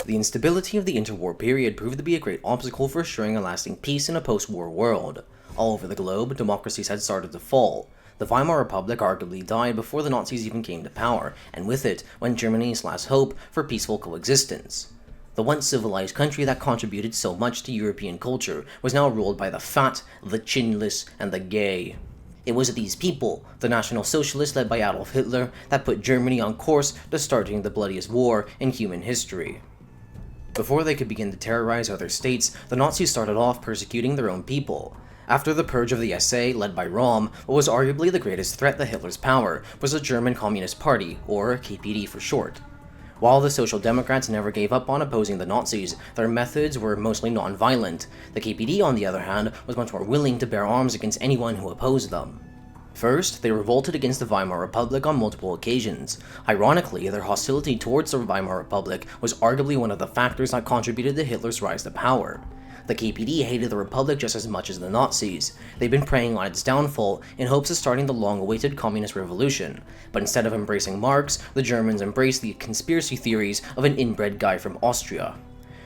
The instability of the interwar period proved to be a great obstacle for assuring a lasting peace in a post-war world. All over the globe, democracies had started to fall. The Weimar Republic arguably died before the Nazis even came to power, and with it went Germany's last hope for peaceful coexistence. The once civilized country that contributed so much to European culture was now ruled by the fat, the chinless, and the gay. It was these people, the National Socialists led by Adolf Hitler, that put Germany on course to starting the bloodiest war in human history. Before they could begin to terrorize other states, the Nazis started off persecuting their own people. After the purge of the SA, led by Röhm, what was arguably the greatest threat to Hitler's power was the German Communist Party, or KPD for short. While the Social Democrats never gave up on opposing the Nazis, their methods were mostly non-violent. The KPD, on the other hand, was much more willing to bear arms against anyone who opposed them. First, they revolted against the Weimar Republic on multiple occasions. Ironically, their hostility towards the Weimar Republic was arguably one of the factors that contributed to Hitler's rise to power. The KPD hated the Republic just as much as the Nazis. They'd been preying on its downfall in hopes of starting the long-awaited communist revolution, but instead of embracing Marx, the Germans embraced the conspiracy theories of an inbred guy from Austria.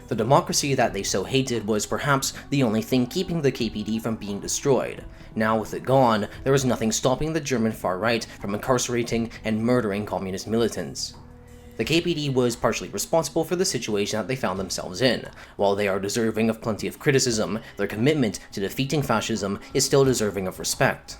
The democracy that they so hated was perhaps the only thing keeping the KPD from being destroyed. Now with it gone, there was nothing stopping the German far-right from incarcerating and murdering communist militants. The KPD was partially responsible for the situation that they found themselves in. While they are deserving of plenty of criticism, their commitment to defeating fascism is still deserving of respect.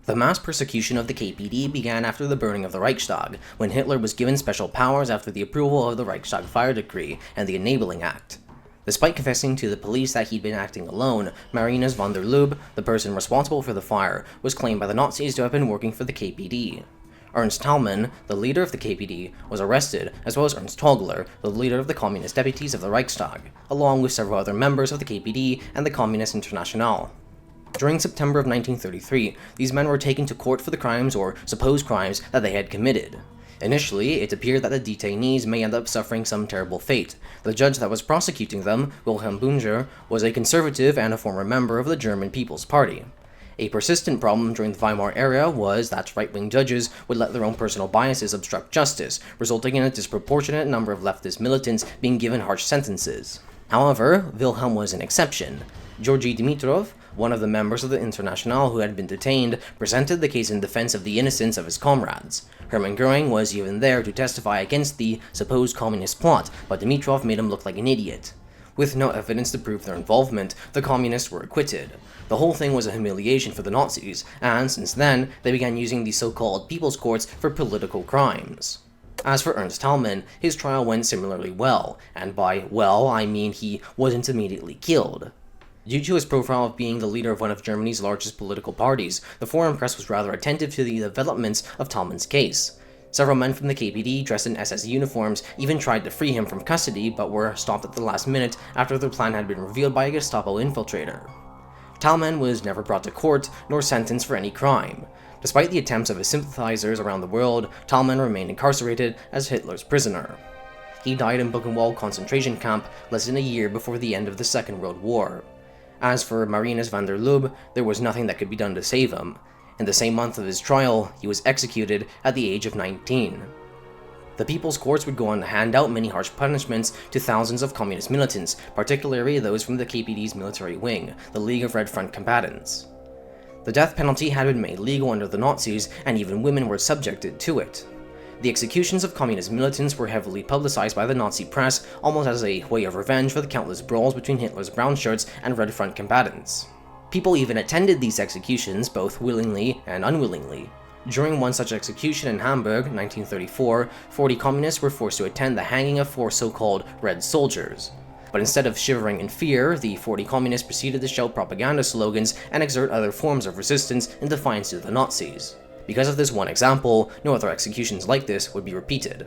The mass persecution of the KPD began after the burning of the Reichstag, when Hitler was given special powers after the approval of the Reichstag Fire Decree and the Enabling Act. Despite confessing to the police that he'd been acting alone, Marinus von der Lubbe, the person responsible for the fire, was claimed by the Nazis to have been working for the KPD. Ernst Thälmann, the leader of the KPD, was arrested, as well as Ernst Togler, the leader of the Communist Deputies of the Reichstag, along with several other members of the KPD and the Communist Internationale. During September of 1933, these men were taken to court for the crimes or supposed crimes that they had committed. Initially, it appeared that the detainees may end up suffering some terrible fate. The judge that was prosecuting them, Wilhelm Bunger, was a conservative and a former member of the German People's Party. A persistent problem during the Weimar era was that right-wing judges would let their own personal biases obstruct justice, resulting in a disproportionate number of leftist militants being given harsh sentences. However, Wilhelm was an exception. Georgy Dimitrov, one of the members of the Internationale who had been detained, presented the case in defense of the innocence of his comrades. Hermann Göring was even there to testify against the supposed communist plot, but Dimitrov made him look like an idiot. With no evidence to prove their involvement, the communists were acquitted. The whole thing was a humiliation for the Nazis, and since then, they began using the so-called People's Courts for political crimes. As for Ernst Thälmann, his trial went similarly well, and by well, I mean he wasn't immediately killed. Due to his profile of being the leader of one of Germany's largest political parties, the foreign press was rather attentive to the developments of Thälmann's case. Several men from the KPD, dressed in SS uniforms, even tried to free him from custody, but were stopped at the last minute after their plan had been revealed by a Gestapo infiltrator. Thälmann was never brought to court, nor sentenced for any crime. Despite the attempts of his sympathizers around the world, Thälmann remained incarcerated as Hitler's prisoner. He died in Buchenwald concentration camp less than a year before the end of the Second World War. As for Marinus von der Lubbe, there was nothing that could be done to save him. In the same month of his trial, he was executed at the age of 19. The People's Courts would go on to hand out many harsh punishments to thousands of communist militants, particularly those from the KPD's military wing, the League of Red Front Combatants. The death penalty had been made legal under the Nazis, and even women were subjected to it. The executions of communist militants were heavily publicized by the Nazi press, almost as a way of revenge for the countless brawls between Hitler's brown shirts and Red Front combatants. People even attended these executions, both willingly and unwillingly. During one such execution in Hamburg, 1934, 40 communists were forced to attend the hanging of 4 so-called Red Soldiers. But instead of shivering in fear, the 40 communists proceeded to shout propaganda slogans and exert other forms of resistance in defiance to the Nazis. Because of this one example, no other executions like this would be repeated.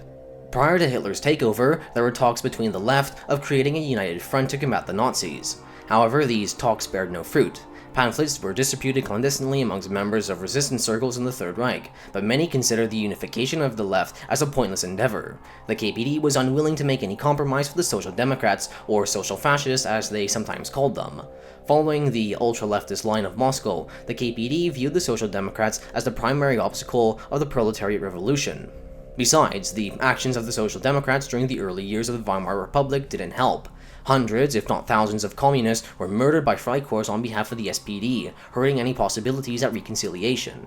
Prior to Hitler's takeover, there were talks between the left of creating a united front to combat the Nazis. However, these talks bared no fruit. Pamphlets were distributed clandestinely amongst members of resistance circles in the Third Reich, but many considered the unification of the left as a pointless endeavor. The KPD was unwilling to make any compromise with the Social Democrats, or Social Fascists as they sometimes called them. Following the ultra-leftist line of Moscow, the KPD viewed the Social Democrats as the primary obstacle of the proletariat revolution. Besides, the actions of the Social Democrats during the early years of the Weimar Republic didn't help. Hundreds, if not thousands, of communists were murdered by Freikorps on behalf of the SPD, hurting any possibilities at reconciliation.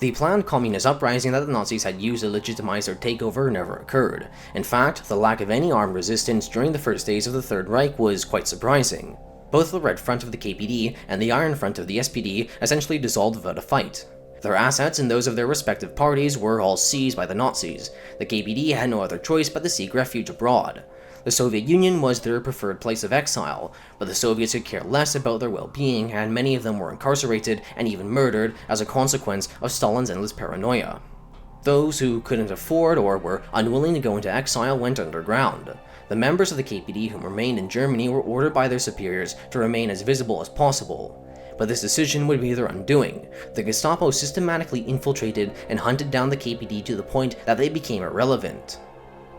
The planned communist uprising that the Nazis had used to legitimize their takeover never occurred. In fact, the lack of any armed resistance during the first days of the Third Reich was quite surprising. Both the Red Front of the KPD and the Iron Front of the SPD essentially dissolved without a fight. Their assets and those of their respective parties were all seized by the Nazis. The KPD had no other choice but to seek refuge abroad. The Soviet Union was their preferred place of exile, but the Soviets could care less about their well-being, and many of them were incarcerated and even murdered as a consequence of Stalin's endless paranoia. Those who couldn't afford or were unwilling to go into exile went underground. The members of the KPD who remained in Germany were ordered by their superiors to remain as visible as possible. But this decision would be their undoing. The Gestapo systematically infiltrated and hunted down the KPD to the point that they became irrelevant.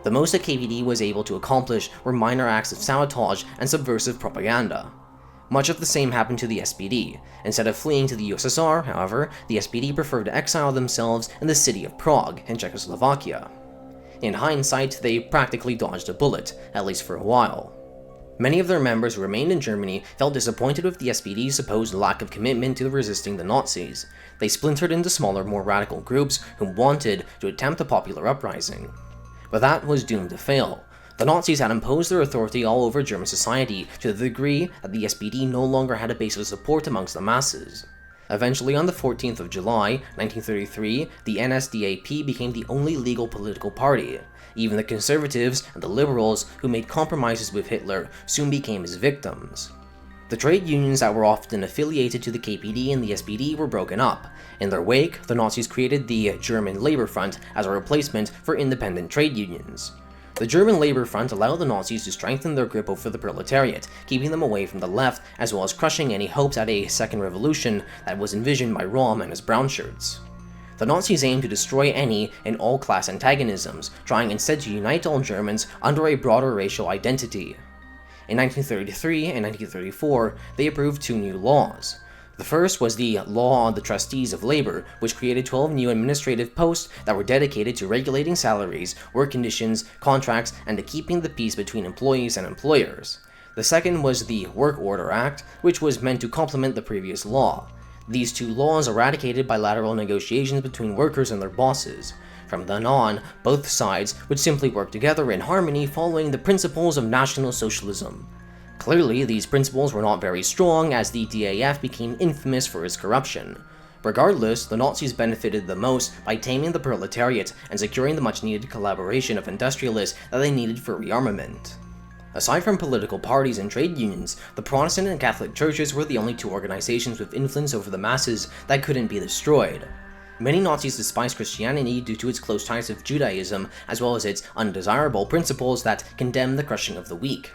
The most the KPD was able to accomplish were minor acts of sabotage and subversive propaganda. Much of the same happened to the SPD. Instead of fleeing to the USSR, however, the SPD preferred to exile themselves in the city of Prague in Czechoslovakia. In hindsight, they practically dodged a bullet, at least for a while. Many of their members who remained in Germany felt disappointed with the SPD's supposed lack of commitment to resisting the Nazis. They splintered into smaller, more radical groups who wanted to attempt a popular uprising. But that was doomed to fail. The Nazis had imposed their authority all over German society to the degree that the SPD no longer had a base of support amongst the masses. Eventually, on the 14th of July, 1933, the NSDAP became the only legal political party. Even the conservatives and the liberals who made compromises with Hitler soon became his victims. The trade unions that were often affiliated to the KPD and the SPD were broken up. In their wake, the Nazis created the German Labor Front as a replacement for independent trade unions. The German Labor Front allowed the Nazis to strengthen their grip over the proletariat, keeping them away from the left, as well as crushing any hopes at a second revolution that was envisioned by Röhm and his brownshirts. The Nazis aimed to destroy any and all class antagonisms, trying instead to unite all Germans under a broader racial identity. In 1933 and 1934, they approved two new laws. The first was the Law on the Trustees of Labor, which created 12 new administrative posts that were dedicated to regulating salaries, work conditions, contracts, and to keeping the peace between employees and employers. The second was the Work Order Act, which was meant to complement the previous law. These two laws eradicated bilateral negotiations between workers and their bosses. From then on, both sides would simply work together in harmony following the principles of National Socialism. Clearly, these principles were not very strong, as the DAF became infamous for its corruption. Regardless, the Nazis benefited the most by taming the proletariat and securing the much-needed collaboration of industrialists that they needed for rearmament. Aside from political parties and trade unions, the Protestant and Catholic churches were the only two organizations with influence over the masses that couldn't be destroyed. Many Nazis despised Christianity due to its close ties with Judaism, as well as its undesirable principles that condemn the crushing of the weak.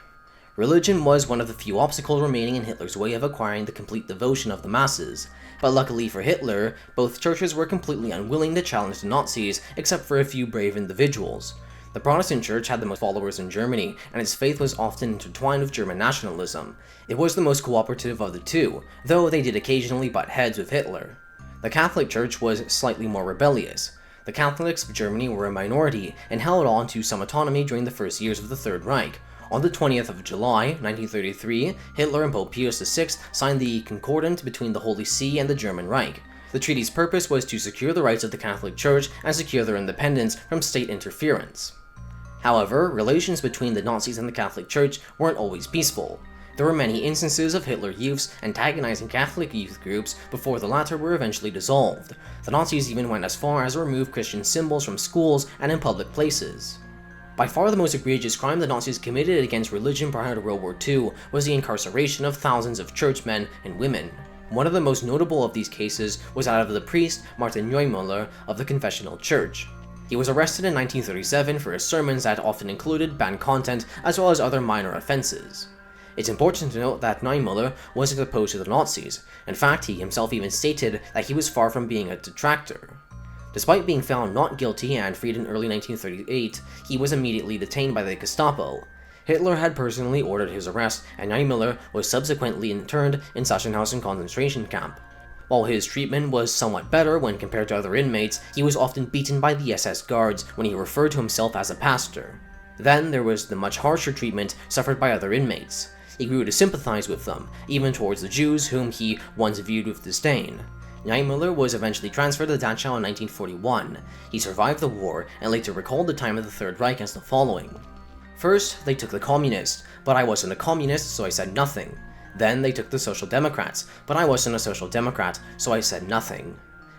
Religion was one of the few obstacles remaining in Hitler's way of acquiring the complete devotion of the masses. But luckily for Hitler, both churches were completely unwilling to challenge the Nazis, except for a few brave individuals. The Protestant Church had the most followers in Germany, and its faith was often intertwined with German nationalism. It was the most cooperative of the two, though they did occasionally butt heads with Hitler. The Catholic Church was slightly more rebellious. The Catholics of Germany were a minority and held on to some autonomy during the first years of the Third Reich. On the 20th of July, 1933, Hitler and Pope Pius VI signed the Concordat between the Holy See and the German Reich. The treaty's purpose was to secure the rights of the Catholic Church and secure their independence from state interference. However, relations between the Nazis and the Catholic Church weren't always peaceful. There were many instances of Hitler Youths antagonizing Catholic youth groups before the latter were eventually dissolved. The Nazis even went as far as to remove Christian symbols from schools and in public places. By far the most egregious crime the Nazis committed against religion prior to World War II was the incarceration of thousands of churchmen and women. One of the most notable of these cases was that of the priest Martin Neumüller of the Confessional Church. He was arrested in 1937 for his sermons that often included banned content as well as other minor offenses. It's important to note that Neumüller wasn't opposed to the Nazis. In fact, he himself even stated that he was far from being a detractor. Despite being found not guilty and freed in early 1938, he was immediately detained by the Gestapo. Hitler had personally ordered his arrest, and Neumüller was subsequently interned in Sachsenhausen concentration camp. While his treatment was somewhat better when compared to other inmates, he was often beaten by the SS guards when he referred to himself as a pastor. Then there was the much harsher treatment suffered by other inmates. He grew to sympathize with them, even towards the Jews whom he once viewed with disdain. Niemöller was eventually transferred to Dachau in 1941. He survived the war and later recalled the time of the Third Reich as the following. First, they took the communists, but I wasn't a communist, so I said nothing. Then they took the Social Democrats, but I wasn't a Social Democrat, so I said nothing.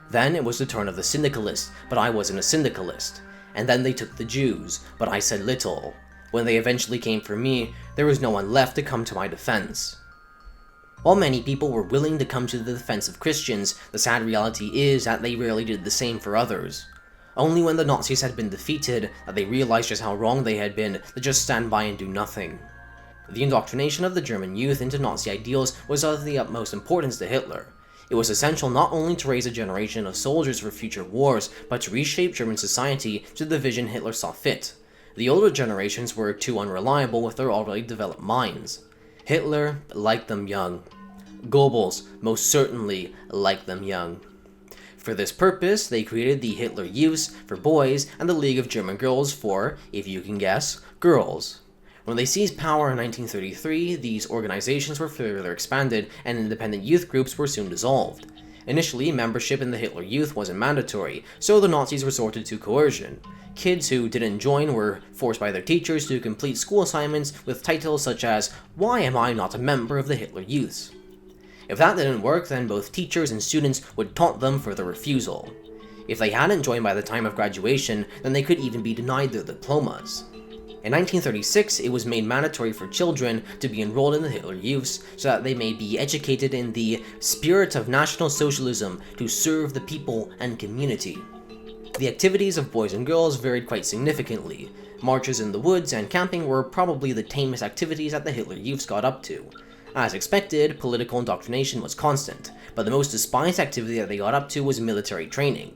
Then it was the turn of the syndicalists, but I wasn't a syndicalist. And then they took the Jews, but I said little. When they eventually came for me, there was no one left to come to my defense. While many people were willing to come to the defense of Christians, the sad reality is that they rarely did the same for others. Only when the Nazis had been defeated that they realized just how wrong they had been to just stand by and do nothing. The indoctrination of the German youth into Nazi ideals was of the utmost importance to Hitler. It was essential not only to raise a generation of soldiers for future wars, but to reshape German society to the vision Hitler saw fit. The older generations were too unreliable with their already developed minds. Hitler liked them young. Goebbels most certainly liked them young. For this purpose, they created the Hitler Youths for boys and the League of German Girls for, if you can guess, girls. When they seized power in 1933, these organizations were further expanded and independent youth groups were soon dissolved. Initially, membership in the Hitler Youth wasn't mandatory, so the Nazis resorted to coercion. Kids who didn't join were forced by their teachers to complete school assignments with titles such as, "Why am I not a member of the Hitler Youths?" If that didn't work, then both teachers and students would taunt them for the refusal. If they hadn't joined by the time of graduation, then they could even be denied their diplomas. In 1936, it was made mandatory for children to be enrolled in the Hitler Youths so that they may be educated in the spirit of National Socialism to serve the people and community. The activities of boys and girls varied quite significantly. Marches in the woods and camping were probably the tamest activities that the Hitler Youths got up to. As expected, political indoctrination was constant, but the most despised activity that they got up to was military training.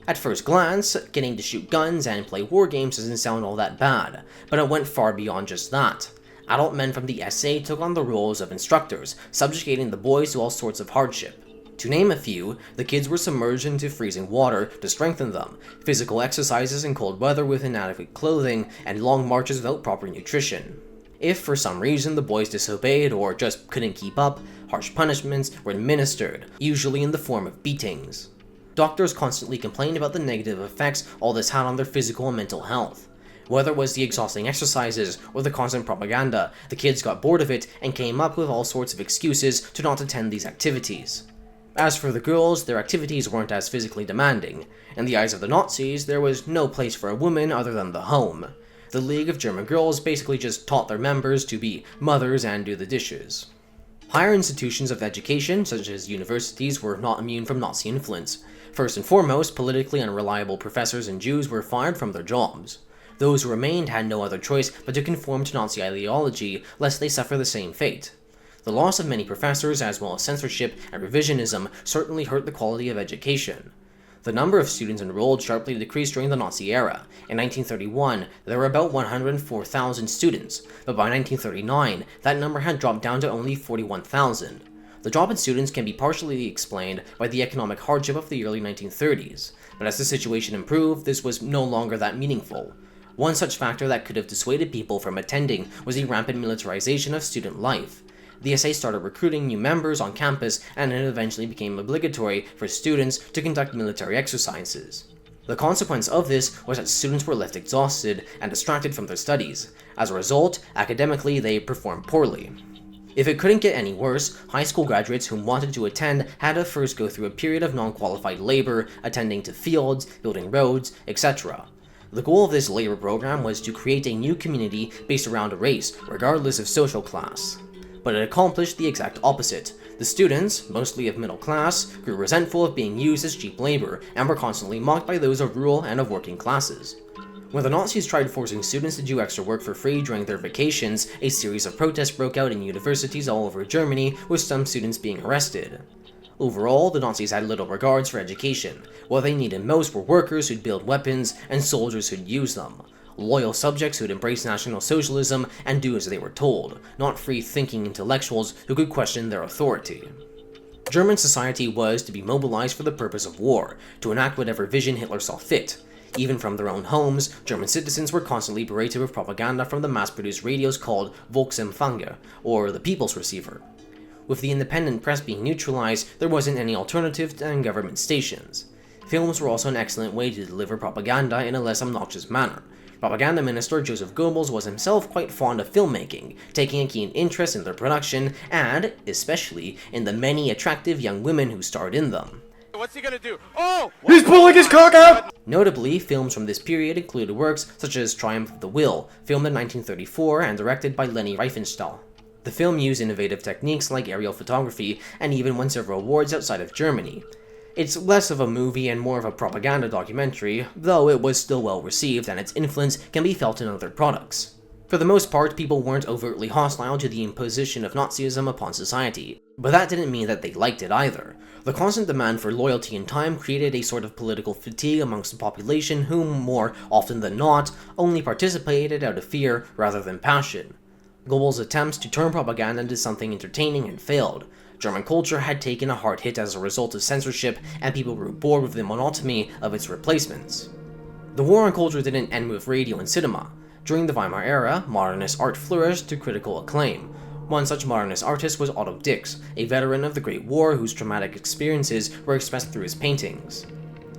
At first glance, getting to shoot guns and play war games doesn't sound all that bad, but it went far beyond just that. Adult men from the SA took on the roles of instructors, subjugating the boys to all sorts of hardship. To name a few, the kids were submerged into freezing water to strengthen them, physical exercises in cold weather with inadequate clothing, and long marches without proper nutrition. If for some reason the boys disobeyed or just couldn't keep up, harsh punishments were administered, usually in the form of beatings. Doctors constantly complained about the negative effects all this had on their physical and mental health. Whether it was the exhausting exercises or the constant propaganda, the kids got bored of it and came up with all sorts of excuses to not attend these activities. As for the girls, their activities weren't as physically demanding. In the eyes of the Nazis, there was no place for a woman other than the home. The League of German Girls basically just taught their members to be mothers and do the dishes. Higher institutions of education, such as universities, were not immune from Nazi influence. First and foremost, politically unreliable professors and Jews were fired from their jobs. Those who remained had no other choice but to conform to Nazi ideology, lest they suffer the same fate. The loss of many professors, as well as censorship and revisionism, certainly hurt the quality of education. The number of students enrolled sharply decreased during the Nazi era. In 1931, there were about 104,000 students, but by 1939, that number had dropped down to only 41,000. The drop in students can be partially explained by the economic hardship of the early 1930s, but as the situation improved, this was no longer that meaningful. One such factor that could have dissuaded people from attending was the rampant militarization of student life. The SA started recruiting new members on campus, and it eventually became obligatory for students to conduct military exercises. The consequence of this was that students were left exhausted and distracted from their studies. As a result, academically, they performed poorly. If it couldn't get any worse, high school graduates who wanted to attend had to first go through a period of non-qualified labor, attending to fields, building roads, etc. The goal of this labor program was to create a new community based around a race, regardless of social class. But it accomplished the exact opposite. The students, mostly of middle class, grew resentful of being used as cheap labor and were constantly mocked by those of rural and of working classes. When the Nazis tried forcing students to do extra work for free during their vacations, a series of protests broke out in universities all over Germany, with some students being arrested. Overall, the Nazis had little regards for education. What they needed most were workers who'd build weapons and soldiers who'd use them. Loyal subjects who'd embrace National Socialism and do as they were told, not free-thinking intellectuals who could question their authority. German society was to be mobilized for the purpose of war, to enact whatever vision Hitler saw fit. Even from their own homes, German citizens were constantly berated with propaganda from the mass-produced radios called Volksempfänger, or the People's Receiver. With the independent press being neutralized, there wasn't any alternative than government stations. Films were also an excellent way to deliver propaganda in a less obnoxious manner. Propaganda Minister Joseph Goebbels was himself quite fond of filmmaking, taking a keen interest in their production, and, especially, in the many attractive young women who starred in them. What's he gonna do? Oh! He's pulling his cock out! Notably, films from this period included works such as Triumph of the Will, filmed in 1934 and directed by Leni Riefenstahl. The film used innovative techniques like aerial photography, and even won several awards outside of Germany. It's less of a movie and more of a propaganda documentary, though it was still well received and its influence can be felt in other products. For the most part, people weren't overtly hostile to the imposition of Nazism upon society, but that didn't mean that they liked it either. The constant demand for loyalty and time created a sort of political fatigue amongst the population who, more often than not, only participated out of fear rather than passion. Goebbels' attempts to turn propaganda into something entertaining had failed. German culture had taken a hard hit as a result of censorship, and people grew bored with the monotony of its replacements. The war on culture didn't end with radio and cinema. During the Weimar era, modernist art flourished to critical acclaim. One such modernist artist was Otto Dix, a veteran of the Great War whose traumatic experiences were expressed through his paintings.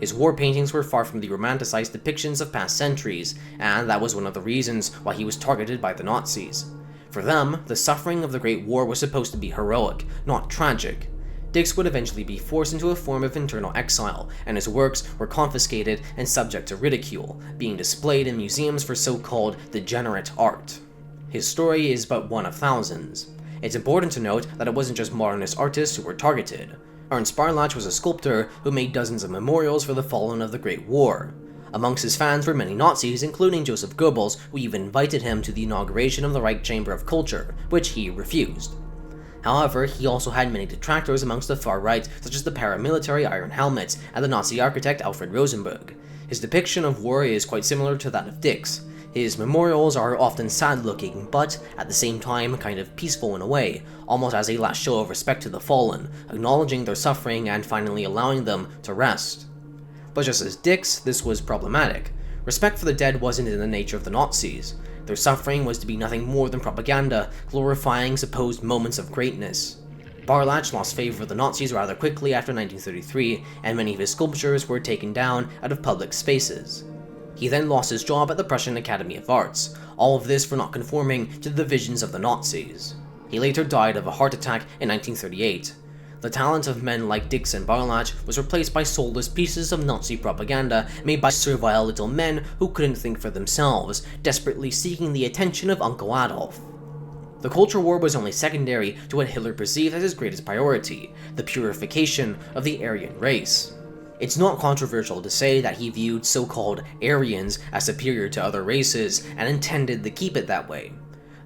His war paintings were far from the romanticized depictions of past centuries, and that was one of the reasons why he was targeted by the Nazis. For them, the suffering of the Great War was supposed to be heroic, not tragic. Dix would eventually be forced into a form of internal exile, and his works were confiscated and subject to ridicule, being displayed in museums for so-called degenerate art. His story is but one of thousands. It's important to note that it wasn't just modernist artists who were targeted. Ernst Barlach was a sculptor who made dozens of memorials for the fallen of the Great War. Amongst his fans were many Nazis, including Joseph Goebbels, who even invited him to the inauguration of the Reich Chamber of Culture, which he refused. However, he also had many detractors amongst the far right, such as the paramilitary Iron Helmets and the Nazi architect Alfred Rosenberg. His depiction of war is quite similar to that of Dix. His memorials are often sad-looking, but, at the same time, kind of peaceful in a way, almost as a last show of respect to the fallen, acknowledging their suffering and finally allowing them to rest. But just as Dix, this was problematic. Respect for the dead wasn't in the nature of the Nazis. Their suffering was to be nothing more than propaganda, glorifying supposed moments of greatness. Barlach lost favor with the Nazis rather quickly after 1933, and many of his sculptures were taken down out of public spaces. He then lost his job at the Prussian Academy of Arts, all of this for not conforming to the visions of the Nazis. He later died of a heart attack in 1938. The talent of men like Dix and Barlach was replaced by soulless pieces of Nazi propaganda made by servile little men who couldn't think for themselves, desperately seeking the attention of Uncle Adolf. The culture war was only secondary to what Hitler perceived as his greatest priority, the purification of the Aryan race. It's not controversial to say that he viewed so-called Aryans as superior to other races and intended to keep it that way.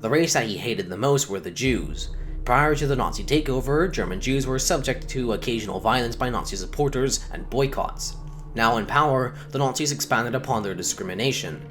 The race that he hated the most were the Jews. Prior to the Nazi takeover, German Jews were subject to occasional violence by Nazi supporters and boycotts. Now in power, the Nazis expanded upon their discrimination.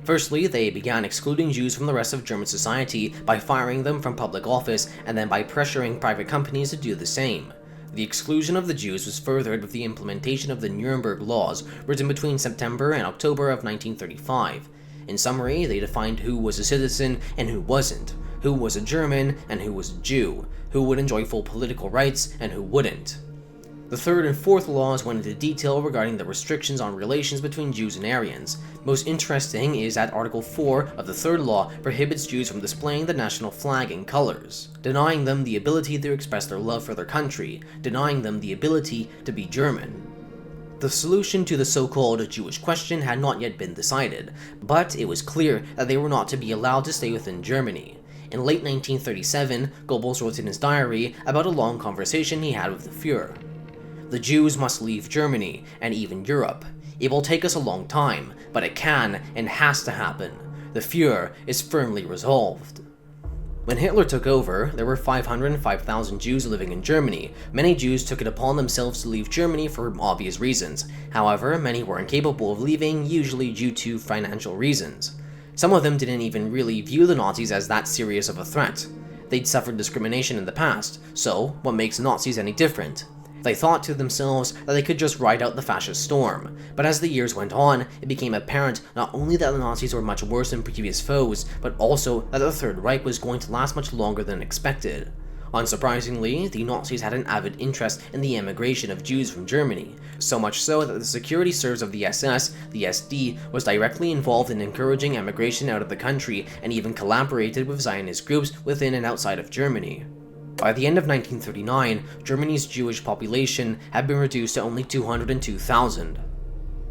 Firstly, they began excluding Jews from the rest of German society by firing them from public office and then by pressuring private companies to do the same. The exclusion of the Jews was furthered with the implementation of the Nuremberg Laws, written between September and October of 1935. In summary, they defined who was a citizen and who wasn't, who was a German and who was a Jew, who would enjoy full political rights and who wouldn't. The third and fourth laws went into detail regarding the restrictions on relations between Jews and Aryans. Most interesting is that Article 4 of the third law prohibits Jews from displaying the national flag in colors, denying them the ability to express their love for their country, denying them the ability to be German. The solution to the so-called Jewish question had not yet been decided, but it was clear that they were not to be allowed to stay within Germany. In late 1937, Goebbels wrote in his diary about a long conversation he had with the Führer. The Jews must leave Germany, and even Europe. It will take us a long time, but it can and has to happen. The Führer is firmly resolved. When Hitler took over, there were 505,000 Jews living in Germany. Many Jews took it upon themselves to leave Germany for obvious reasons. However, many were incapable of leaving, usually due to financial reasons. Some of them didn't even really view the Nazis as that serious of a threat. They'd suffered discrimination in the past, so what makes Nazis any different? They thought to themselves that they could just ride out the fascist storm, but as the years went on, it became apparent not only that the Nazis were much worse than previous foes, but also that the Third Reich was going to last much longer than expected. Unsurprisingly, the Nazis had an avid interest in the emigration of Jews from Germany, so much so that the security service of the SS, the SD, was directly involved in encouraging emigration out of the country and even collaborated with Zionist groups within and outside of Germany. By the end of 1939, Germany's Jewish population had been reduced to only 202,000.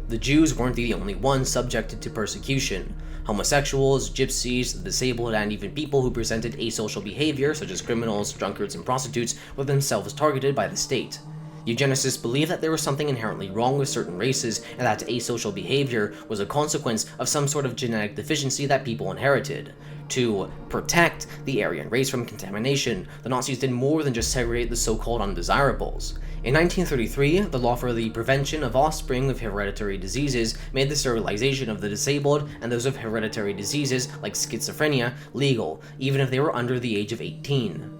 The Jews weren't the only ones subjected to persecution. Homosexuals, gypsies, the disabled, and even people who presented asocial behavior, such as criminals, drunkards, and prostitutes, were themselves targeted by the state. Eugenicists believed that there was something inherently wrong with certain races, and that asocial behavior was a consequence of some sort of genetic deficiency that people inherited. To protect the Aryan race from contamination, the Nazis did more than just segregate the so-called undesirables. In 1933, the law for the prevention of offspring of hereditary diseases made the sterilization of the disabled and those of hereditary diseases like schizophrenia legal, even if they were under the age of 18.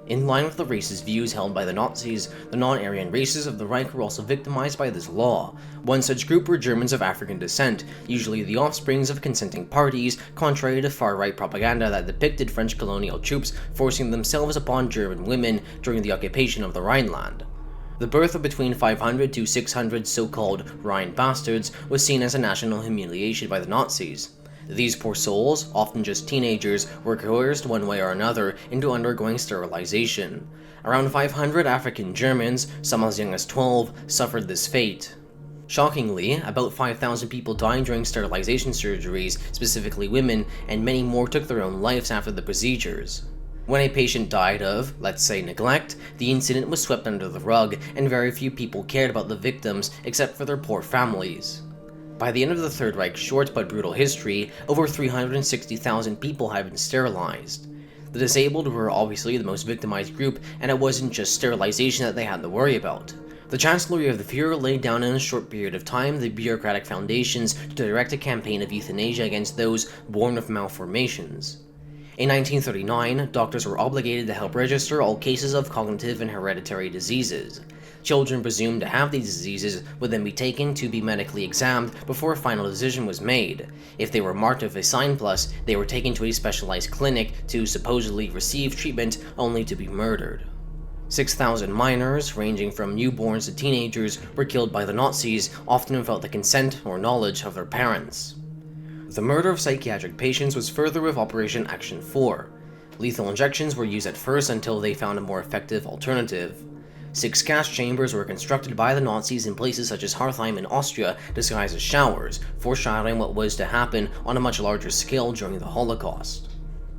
In line with the racist views held by the Nazis, the non-Aryan races of the Reich were also victimized by this law. One such group were Germans of African descent, usually the offsprings of consenting parties, contrary to far-right propaganda that depicted French colonial troops forcing themselves upon German women during the occupation of the Rhineland. The birth of between 500 to 600 so-called Rhine bastards was seen as a national humiliation by the Nazis. These poor souls, often just teenagers, were coerced one way or another into undergoing sterilization. Around 500 African Germans, some as young as 12, suffered this fate. Shockingly, about 5,000 people died during sterilization surgeries, specifically women, and many more took their own lives after the procedures. When a patient died of, let's say, neglect, the incident was swept under the rug, and very few people cared about the victims except for their poor families. By the end of the Third Reich's short but brutal history, over 360,000 people had been sterilized. The disabled were obviously the most victimized group, and it wasn't just sterilization that they had to worry about. The Chancellery of the Führer laid down in a short period of time the bureaucratic foundations to direct a campaign of euthanasia against those born with malformations. In 1939, doctors were obligated to help register all cases of cognitive and hereditary diseases. Children presumed to have these diseases would then be taken to be medically examined before a final decision was made. If they were marked with a sign plus, they were taken to a specialized clinic to supposedly receive treatment only to be murdered. 6,000 minors, ranging from newborns to teenagers, were killed by the Nazis, often without the consent or knowledge of their parents. The murder of psychiatric patients was further with Operation Action 4. Lethal injections were used at first until they found a more effective alternative. 6 gas chambers were constructed by the Nazis in places such as Hartheim in Austria, disguised as showers, foreshadowing what was to happen on a much larger scale during the Holocaust.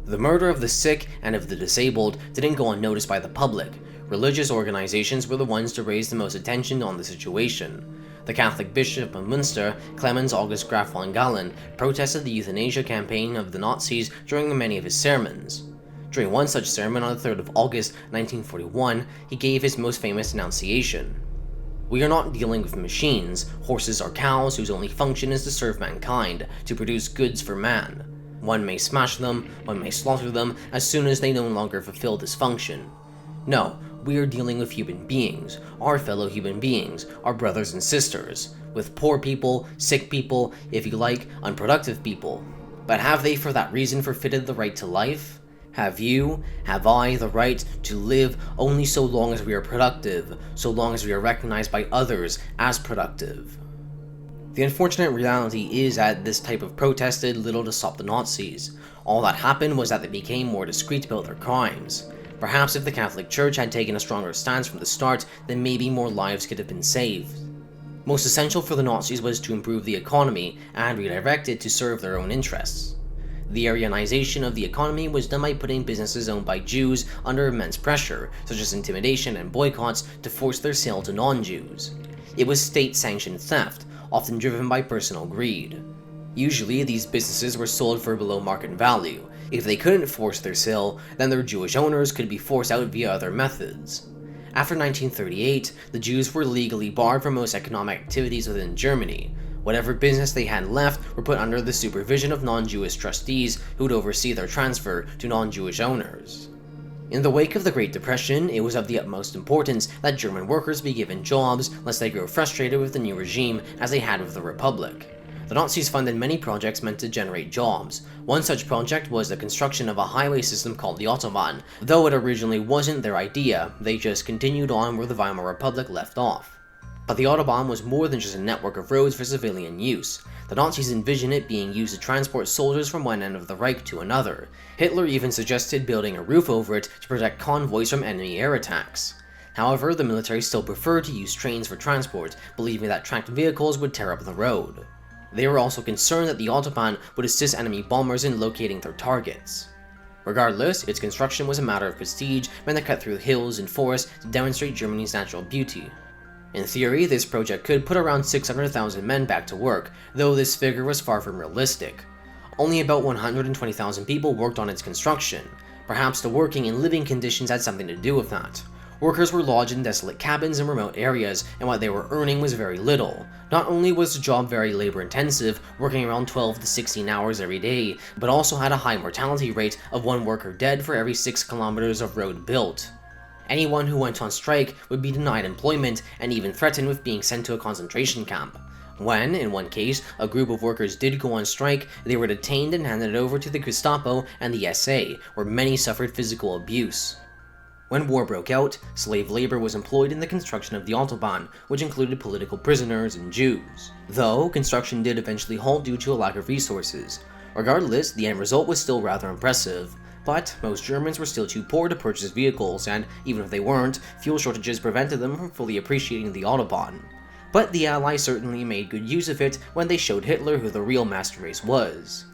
The murder of the sick and of the disabled didn't go unnoticed by the public. Religious organizations were the ones to raise the most attention on the situation. The Catholic Bishop of Münster, Clemens August Graf von Galen, protested the euthanasia campaign of the Nazis during many of his sermons. During one such sermon on the 3rd of August 1941, he gave his most famous enunciation. "We are not dealing with machines. Horses are cows whose only function is to serve mankind, to produce goods for man. One may smash them, one may slaughter them, as soon as they no longer fulfill this function. No, we are dealing with human beings, our fellow human beings, our brothers and sisters, with poor people, sick people, if you like, unproductive people. But have they for that reason forfeited the right to life? Have you, have I, the right to live only so long as we are productive, so long as we are recognized by others as productive?" The unfortunate reality is that this type of protest did little to stop the Nazis. All that happened was that they became more discreet about their crimes. Perhaps if the Catholic Church had taken a stronger stance from the start, then maybe more lives could have been saved. Most essential for the Nazis was to improve the economy and redirect it to serve their own interests. The Aryanization of the economy was done by putting businesses owned by Jews under immense pressure, such as intimidation and boycotts, to force their sale to non-Jews. It was state-sanctioned theft, often driven by personal greed. Usually, these businesses were sold for below market value. If they couldn't force their sale, then their Jewish owners could be forced out via other methods. After 1938, the Jews were legally barred from most economic activities within Germany. Whatever business they had left were put under the supervision of non-Jewish trustees who would oversee their transfer to non-Jewish owners. In the wake of the Great Depression, it was of the utmost importance that German workers be given jobs lest they grow frustrated with the new regime as they had with the Republic. The Nazis funded many projects meant to generate jobs. One such project was the construction of a highway system called the Autobahn. Though it originally wasn't their idea, they just continued on where the Weimar Republic left off. But the Autobahn was more than just a network of roads for civilian use. The Nazis envisioned it being used to transport soldiers from one end of the Reich to another. Hitler even suggested building a roof over it to protect convoys from enemy air attacks. However, the military still preferred to use trains for transport, believing that tracked vehicles would tear up the road. They were also concerned that the Autobahn would assist enemy bombers in locating their targets. Regardless, its construction was a matter of prestige, meant to cut through hills and forests to demonstrate Germany's natural beauty. In theory, this project could put around 600,000 men back to work, though this figure was far from realistic. Only about 120,000 people worked on its construction. Perhaps the working and living conditions had something to do with that. Workers were lodged in desolate cabins in remote areas, and what they were earning was very little. Not only was the job very labor-intensive, working around 12 to 16 hours every day, but also had a high mortality rate of 1 worker dead for every 6 kilometers of road built. Anyone who went on strike would be denied employment and even threatened with being sent to a concentration camp. When, in one case, a group of workers did go on strike, they were detained and handed over to the Gestapo and the SA, where many suffered physical abuse. When war broke out, slave labor was employed in the construction of the Autobahn, which included political prisoners and Jews. Though, construction did eventually halt due to a lack of resources. Regardless, the end result was still rather impressive. But most Germans were still too poor to purchase vehicles, and even if they weren't, fuel shortages prevented them from fully appreciating the Autobahn. But the Allies certainly made good use of it when they showed Hitler who the real master race was.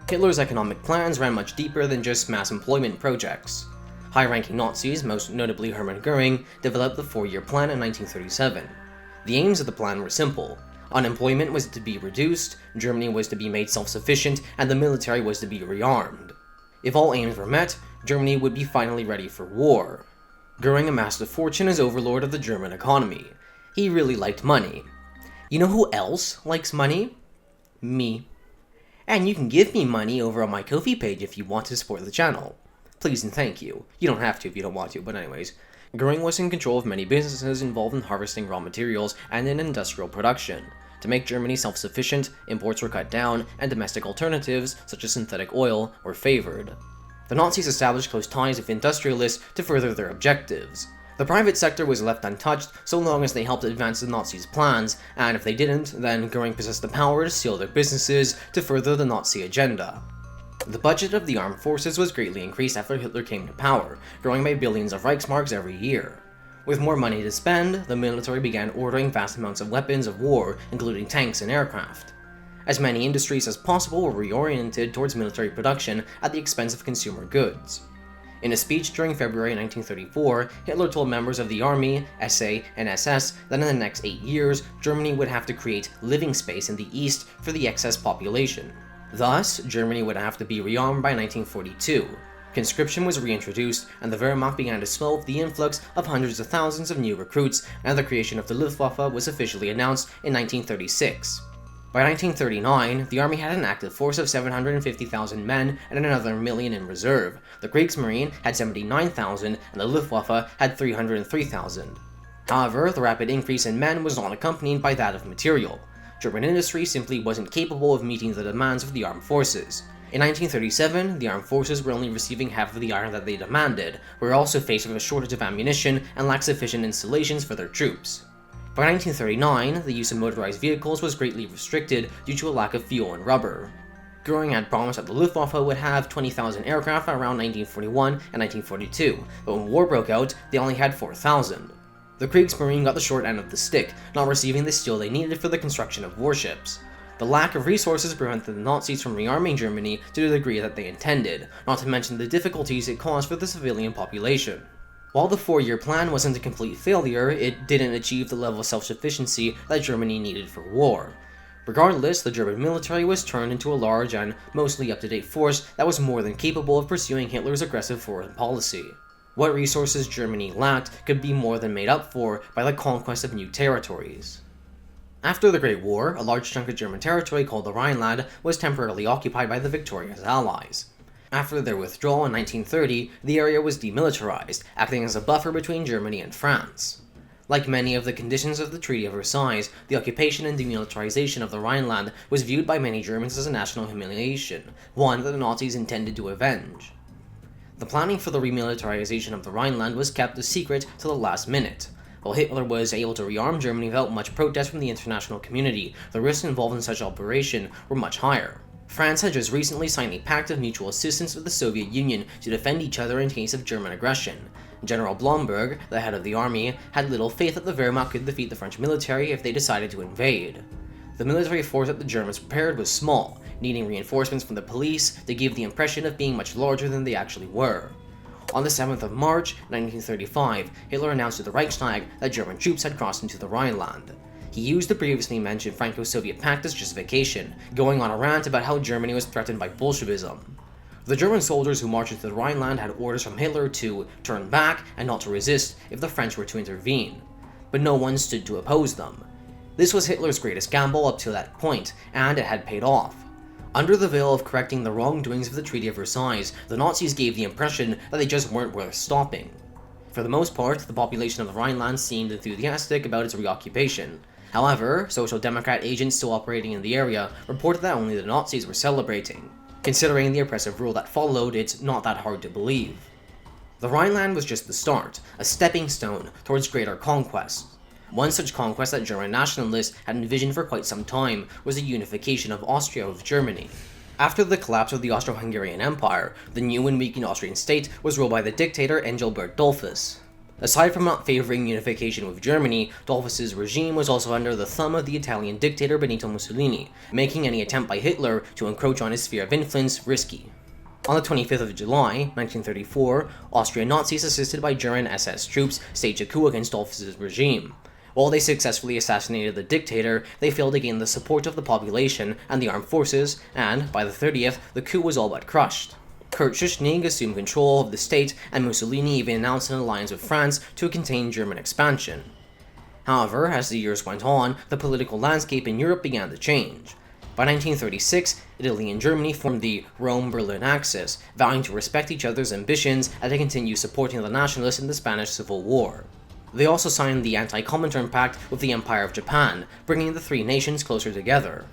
Hitler's economic plans ran much deeper than just mass employment projects. High-ranking Nazis, most notably Hermann Göring, developed the 4-year plan in 1937. The aims of the plan were simple. Unemployment was to be reduced, Germany was to be made self-sufficient, and the military was to be rearmed. If all aims were met, Germany would be finally ready for war. Göring amassed a fortune as overlord of the German economy. He really liked money. You know who else likes money? Me. And you can give me money over on my Ko-fi page if you want to support the channel. Please and thank you. You don't have to if you don't want to, but anyways. Göring was in control of many businesses involved in harvesting raw materials and in industrial production. To make Germany self-sufficient, imports were cut down, and domestic alternatives, such as synthetic oil, were favored. The Nazis established close ties with industrialists to further their objectives. The private sector was left untouched so long as they helped advance the Nazis' plans, and if they didn't, then Göring possessed the power to seal their businesses to further the Nazi agenda. The budget of the armed forces was greatly increased after Hitler came to power, growing by billions of Reichsmarks every year. With more money to spend, the military began ordering vast amounts of weapons of war, including tanks and aircraft. As many industries as possible were reoriented towards military production at the expense of consumer goods. In a speech during February 1934, Hitler told members of the army, SA, and SS that in the next 8 years, Germany would have to create living space in the east for the excess population. Thus, Germany would have to be rearmed by 1942. Conscription was reintroduced, and the Wehrmacht began to swell with the influx of hundreds of thousands of new recruits, and the creation of the Luftwaffe was officially announced in 1936. By 1939, the army had an active force of 750,000 men and another million in reserve. The Kriegsmarine had 79,000, and the Luftwaffe had 303,000. However, the rapid increase in men was not accompanied by that of material. German industry simply wasn't capable of meeting the demands of the armed forces. In 1937, the armed forces were only receiving half of the iron that they demanded, were also faced with a shortage of ammunition and lacked sufficient installations for their troops. By 1939, the use of motorized vehicles was greatly restricted due to a lack of fuel and rubber. Göring had promised that the Luftwaffe would have 20,000 aircraft around 1941 and 1942, but when war broke out, they only had 4,000. The Kriegsmarine got the short end of the stick, not receiving the steel they needed for the construction of warships. The lack of resources prevented the Nazis from rearming Germany to the degree that they intended, not to mention the difficulties it caused for the civilian population. While the 4-year plan wasn't a complete failure, it didn't achieve the level of self-sufficiency that Germany needed for war. Regardless, the German military was turned into a large and mostly up-to-date force that was more than capable of pursuing Hitler's aggressive foreign policy. What resources Germany lacked could be more than made up for by the conquest of new territories. After the Great War, a large chunk of German territory called the Rhineland was temporarily occupied by the victorious Allies. After their withdrawal in 1930, the area was demilitarized, acting as a buffer between Germany and France. Like many of the conditions of the Treaty of Versailles, the occupation and demilitarization of the Rhineland was viewed by many Germans as a national humiliation, one that the Nazis intended to avenge. The planning for the remilitarization of the Rhineland was kept a secret till the last minute. While Hitler was able to rearm Germany without much protest from the international community, the risks involved in such operation were much higher. France had just recently signed a pact of mutual assistance with the Soviet Union to defend each other in case of German aggression. General Blomberg, the head of the army, had little faith that the Wehrmacht could defeat the French military if they decided to invade. The military force that the Germans prepared was small, needing reinforcements from the police to give the impression of being much larger than they actually were. On the 7th of March, 1935, Hitler announced to the Reichstag that German troops had crossed into the Rhineland. He used the previously mentioned Franco-Soviet pact as justification, going on a rant about how Germany was threatened by Bolshevism. The German soldiers who marched into the Rhineland had orders from Hitler to turn back and not to resist if the French were to intervene, but no one stood to oppose them. This was Hitler's greatest gamble up to that point, and it had paid off. Under the veil of correcting the wrongdoings of the Treaty of Versailles, the Nazis gave the impression that they just weren't worth stopping. For the most part, the population of the Rhineland seemed enthusiastic about its reoccupation. However, Social Democrat agents still operating in the area reported that only the Nazis were celebrating. Considering the oppressive rule that followed, it's not that hard to believe. The Rhineland was just the start, a stepping stone towards greater conquest. One such conquest that German nationalists had envisioned for quite some time was the unification of Austria with Germany. After the collapse of the Austro-Hungarian Empire, the new and weakened Austrian state was ruled by the dictator Engelbert Dollfuss. Aside from not favoring unification with Germany, Dollfuss's regime was also under the thumb of the Italian dictator Benito Mussolini, making any attempt by Hitler to encroach on his sphere of influence risky. On the 25th of July, 1934, Austrian Nazis assisted by German SS troops staged a coup against Dollfuss's regime. While they successfully assassinated the dictator, they failed to gain the support of the population and the armed forces, and by the 30th, the coup was all but crushed. Kurt Schuschnigg assumed control of the state, and Mussolini even announced an alliance with France to contain German expansion. However, as the years went on, the political landscape in Europe began to change. By 1936, Italy and Germany formed the Rome-Berlin Axis, vowing to respect each other's ambitions and to continue supporting the nationalists in the Spanish Civil War. They also signed the Anti-Comintern Pact with the Empire of Japan, bringing the three nations closer together.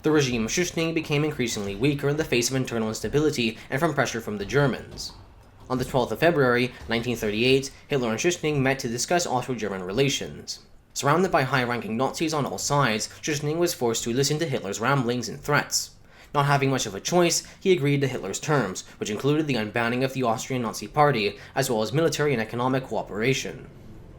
The regime of Schuschnigg became increasingly weaker in the face of internal instability and from pressure from the Germans. On the 12th of February, 1938, Hitler and Schuschnigg met to discuss Austro-German relations. Surrounded by high-ranking Nazis on all sides, Schuschnigg was forced to listen to Hitler's ramblings and threats. Not having much of a choice, he agreed to Hitler's terms, which included the unbanning of the Austrian Nazi Party, as well as military and economic cooperation.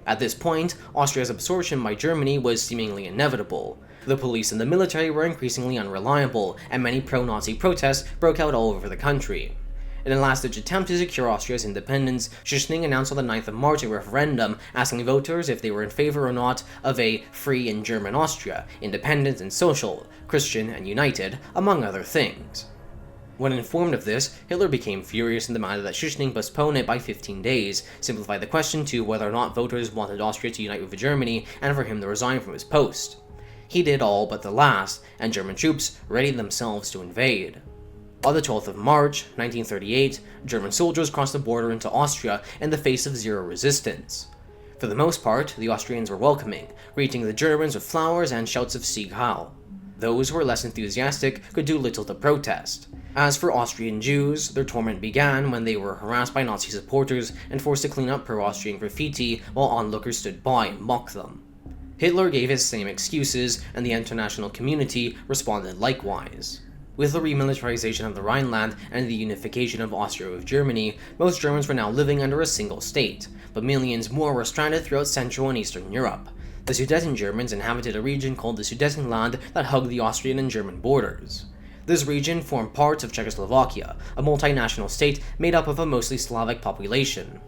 At this point, Austria's absorption by Germany was seemingly inevitable. The police and the military were increasingly unreliable, and many pro-Nazi protests broke out all over the country. In a last-ditch attempt to secure Austria's independence, Schuschnigg announced on the 9th of March a referendum asking voters if they were in favor or not of a free and German Austria, independent and social, Christian and united, among other things. When informed of this, Hitler became furious and demanded that Schuschnigg postpone it by 15 days, simplify the question to whether or not voters wanted Austria to unite with Germany, and for him to resign from his post. He did all but the last, and German troops readied themselves to invade. On the 12th of March, 1938, German soldiers crossed the border into Austria in the face of zero resistance. For the most part, the Austrians were welcoming, greeting the Germans with flowers and shouts of Sieg Heil. Those who were less enthusiastic could do little to protest. As for Austrian Jews, their torment began when they were harassed by Nazi supporters and forced to clean up pro-Austrian graffiti while onlookers stood by and mocked them. Hitler gave his same excuses, and the international community responded likewise. With the remilitarization of the Rhineland and the unification of Austria with Germany, most Germans were now living under a single state, but millions more were stranded throughout Central and Eastern Europe. The Sudeten Germans inhabited a region called the Sudetenland that hugged the Austrian and German borders. This region formed part of Czechoslovakia, a multinational state made up of a mostly Slavic population.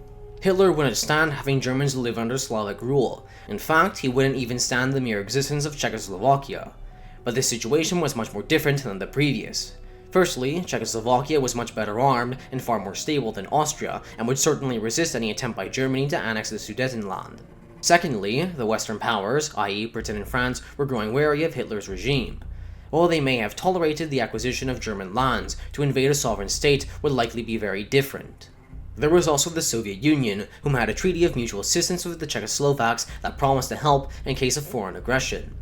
Hitler wouldn't stand having Germans live under Slavic rule. In fact, he wouldn't even stand the mere existence of Czechoslovakia. But this situation was much more different than the previous. Firstly, Czechoslovakia was much better armed and far more stable than Austria, and would certainly resist any attempt by Germany to annex the Sudetenland. Secondly, the Western powers, i.e. Britain and France, were growing wary of Hitler's regime. While they may have tolerated the acquisition of German lands, to invade a sovereign state would likely be very different. There was also the Soviet Union, whom had a treaty of mutual assistance with the Czechoslovaks that promised to help in case of foreign aggression.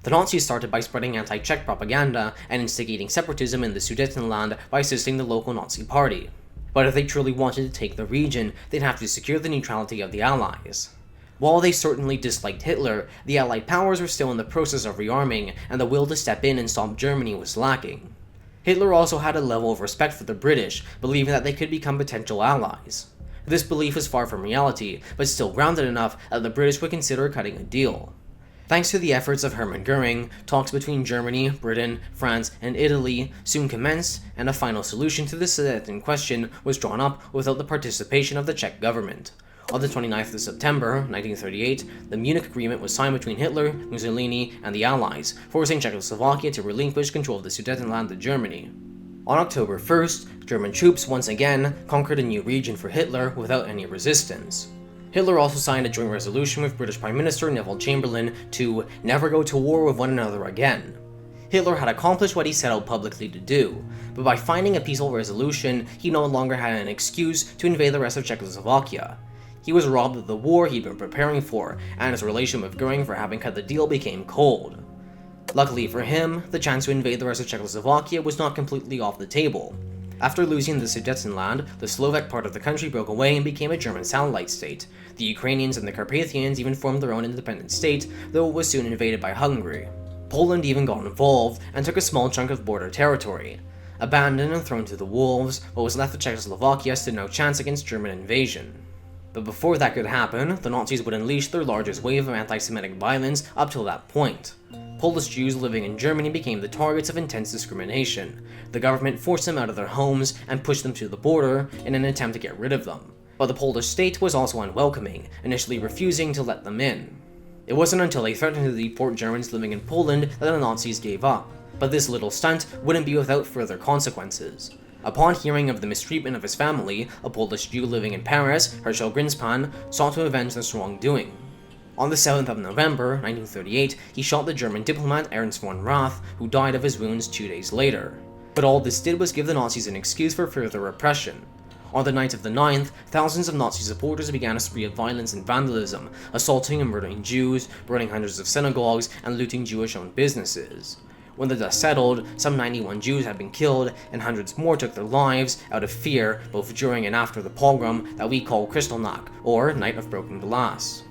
The Nazis started by spreading anti-Czech propaganda and instigating separatism in the Sudetenland by assisting the local Nazi party. But if they truly wanted to take the region, they'd have to secure the neutrality of the Allies. While they certainly disliked Hitler, the Allied powers were still in the process of rearming, and the will to step in and stop Germany was lacking. Hitler also had a level of respect for the British, believing that they could become potential allies. This belief was far from reality, but still grounded enough that the British would consider cutting a deal. Thanks to the efforts of Hermann Göring, talks between Germany, Britain, France, and Italy soon commenced, and a final solution to the Sudeten question was drawn up without the participation of the Czech government. On the 29th of September, 1938, the Munich Agreement was signed between Hitler, Mussolini, and the Allies, forcing Czechoslovakia to relinquish control of the Sudetenland to Germany. On October 1st, German troops once again conquered a new region for Hitler without any resistance. Hitler also signed a joint resolution with British Prime Minister Neville Chamberlain to never go to war with one another again. Hitler had accomplished what he set out publicly to do, but by finding a peaceful resolution, he no longer had an excuse to invade the rest of Czechoslovakia. He was robbed of the war he'd been preparing for, and his relation with Göring for having cut the deal became cold. Luckily for him, the chance to invade the rest of Czechoslovakia was not completely off the table. After losing the Sudetenland, the Slovak part of the country broke away and became a German satellite state. The Ukrainians and the Carpathians even formed their own independent state, though it was soon invaded by Hungary. Poland even got involved and took a small chunk of border territory. Abandoned and thrown to the wolves, what was left of Czechoslovakia stood no chance against German invasion. But before that could happen, the Nazis would unleash their largest wave of anti-Semitic violence up till that point. Polish Jews living in Germany became the targets of intense discrimination. The government forced them out of their homes and pushed them to the border in an attempt to get rid of them. But the Polish state was also unwelcoming, initially refusing to let them in. It wasn't until they threatened to deport Germans living in Poland that the Nazis gave up. But this little stunt wouldn't be without further consequences. Upon hearing of the mistreatment of his family, a Polish Jew living in Paris, Herschel Grinspan, sought to avenge this wrongdoing. On the 7th of November, 1938, he shot the German diplomat Ernst von Rath, who died of his wounds 2 days later. But all this did was give the Nazis an excuse for further repression. On the night of the 9th, thousands of Nazi supporters began a spree of violence and vandalism, assaulting and murdering Jews, burning hundreds of synagogues, and looting Jewish-owned businesses. When the dust settled, some 91 Jews had been killed, and hundreds more took their lives out of fear both during and after the pogrom that we call Kristallnacht, or Night of Broken Glass.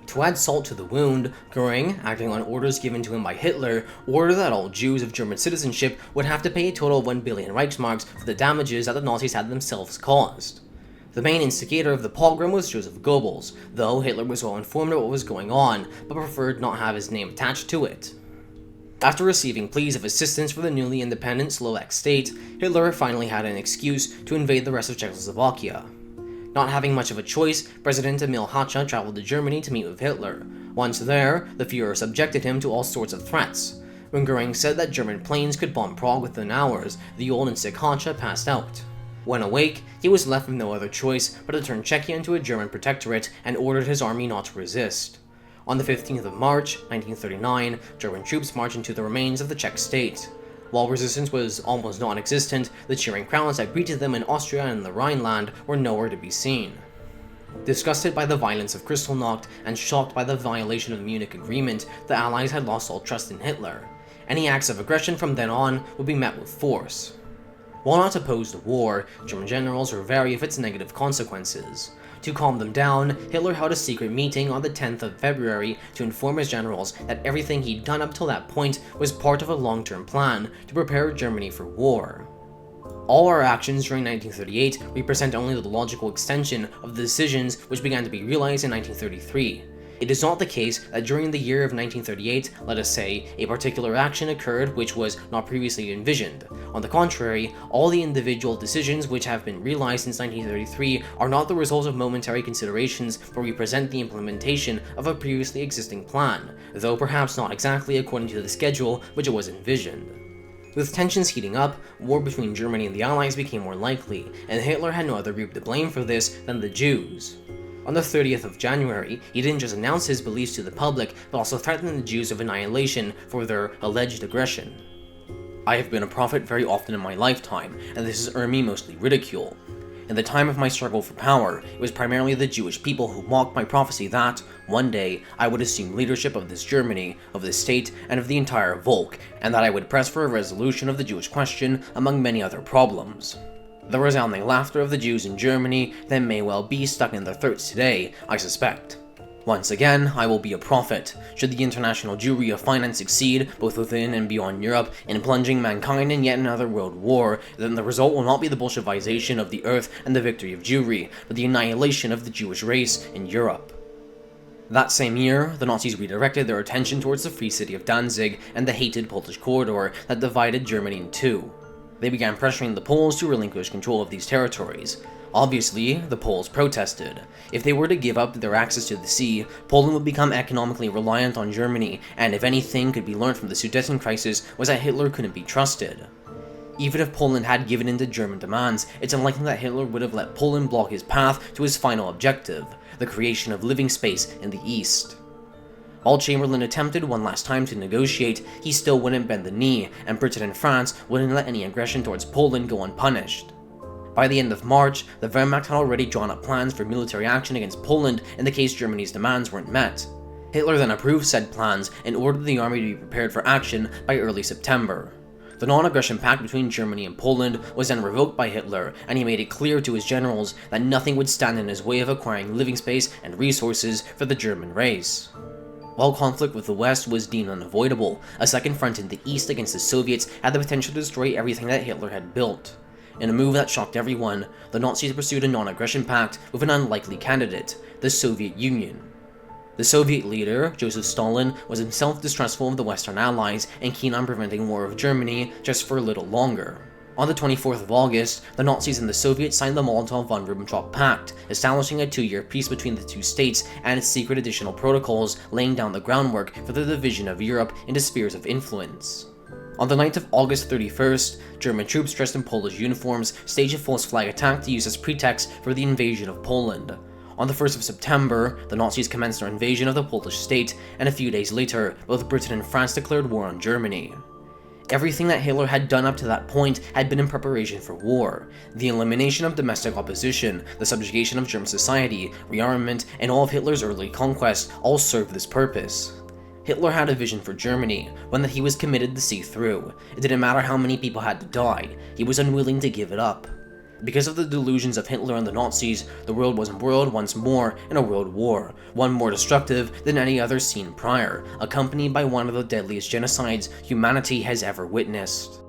To add salt to the wound, Göring, acting on orders given to him by Hitler, ordered that all Jews of German citizenship would have to pay a total of 1 billion Reichsmarks for the damages that the Nazis had themselves caused. The main instigator of the pogrom was Joseph Goebbels, though Hitler was well informed of what was going on, but preferred not have his name attached to it. After receiving pleas of assistance from the newly independent Slovak state, Hitler finally had an excuse to invade the rest of Czechoslovakia. Not having much of a choice, President Emil Hácha traveled to Germany to meet with Hitler. Once there, the Führer subjected him to all sorts of threats. When Göring said that German planes could bomb Prague within hours, the old and sick Hácha passed out. When awake, he was left with no other choice but to turn Czechia into a German protectorate and ordered his army not to resist. On the 15th of March, 1939, German troops marched into the remains of the Czech state. While resistance was almost non-existent, the cheering crowds that greeted them in Austria and the Rhineland were nowhere to be seen. Disgusted by the violence of Kristallnacht and shocked by the violation of the Munich Agreement, the Allies had lost all trust in Hitler. Any acts of aggression from then on would be met with force. While not opposed to war, German generals were wary of its negative consequences. To calm them down, Hitler held a secret meeting on the 10th of February to inform his generals that everything he'd done up till that point was part of a long-term plan to prepare Germany for war. All our actions during 1938 represent only the logical extension of the decisions which began to be realized in 1933. It is not the case that during the year of 1938, let us say, a particular action occurred which was not previously envisioned. On the contrary, all the individual decisions which have been realized since 1933 are not the result of momentary considerations but represent the implementation of a previously existing plan, though perhaps not exactly according to the schedule which it was envisioned. With tensions heating up, war between Germany and the Allies became more likely, and Hitler had no other group to blame for this than the Jews. On the 30th of January, he didn't just announce his beliefs to the public, but also threatened the Jews with annihilation for their alleged aggression. I have been a prophet very often in my lifetime, and this has earned me mostly ridicule. In the time of my struggle for power, it was primarily the Jewish people who mocked my prophecy that, one day, I would assume leadership of this Germany, of this state, and of the entire Volk, and that I would press for a resolution of the Jewish question, among many other problems. The resounding laughter of the Jews in Germany then may well be stuck in their throats today, I suspect. Once again, I will be a prophet. Should the international Jewry of finance succeed, both within and beyond Europe, in plunging mankind in yet another world war, then the result will not be the Bolshevization of the earth and the victory of Jewry, but the annihilation of the Jewish race in Europe. That same year, the Nazis redirected their attention towards the free city of Danzig and the hated Polish corridor that divided Germany in two. They began pressuring the Poles to relinquish control of these territories. Obviously, the Poles protested. If they were to give up their access to the sea, Poland would become economically reliant on Germany, and if anything could be learned from the Sudeten crisis was that Hitler couldn't be trusted. Even if Poland had given in to German demands, it's unlikely that Hitler would have let Poland block his path to his final objective, the creation of living space in the East. While Chamberlain attempted one last time to negotiate, he still wouldn't bend the knee, and Britain and France wouldn't let any aggression towards Poland go unpunished. By the end of March, the Wehrmacht had already drawn up plans for military action against Poland in the case Germany's demands weren't met. Hitler then approved said plans and ordered the army to be prepared for action by early September. The non-aggression pact between Germany and Poland was then revoked by Hitler, and he made it clear to his generals that nothing would stand in his way of acquiring living space and resources for the German race. While conflict with the West was deemed unavoidable, a second front in the East against the Soviets had the potential to destroy everything that Hitler had built. In a move that shocked everyone, the Nazis pursued a non-aggression pact with an unlikely candidate, the Soviet Union. The Soviet leader, Joseph Stalin, was himself distrustful of the Western Allies and keen on preventing war with Germany just for a little longer. On the 24th of August, the Nazis and the Soviets signed the Molotov-von Ribbentrop Pact, establishing a 2-year peace between the two states and its secret additional protocols, laying down the groundwork for the division of Europe into spheres of influence. On the night of August 31st, German troops dressed in Polish uniforms staged a false flag attack to use as pretext for the invasion of Poland. On the 1st of September, the Nazis commenced their invasion of the Polish state, and a few days later, both Britain and France declared war on Germany. Everything that Hitler had done up to that point had been in preparation for war. The elimination of domestic opposition, the subjugation of German society, rearmament, and all of Hitler's early conquests all served this purpose. Hitler had a vision for Germany, one that he was committed to see through. It didn't matter how many people had to die, he was unwilling to give it up. Because of the delusions of Hitler and the Nazis, the world was embroiled once more in a world war, one more destructive than any other seen prior, accompanied by one of the deadliest genocides humanity has ever witnessed.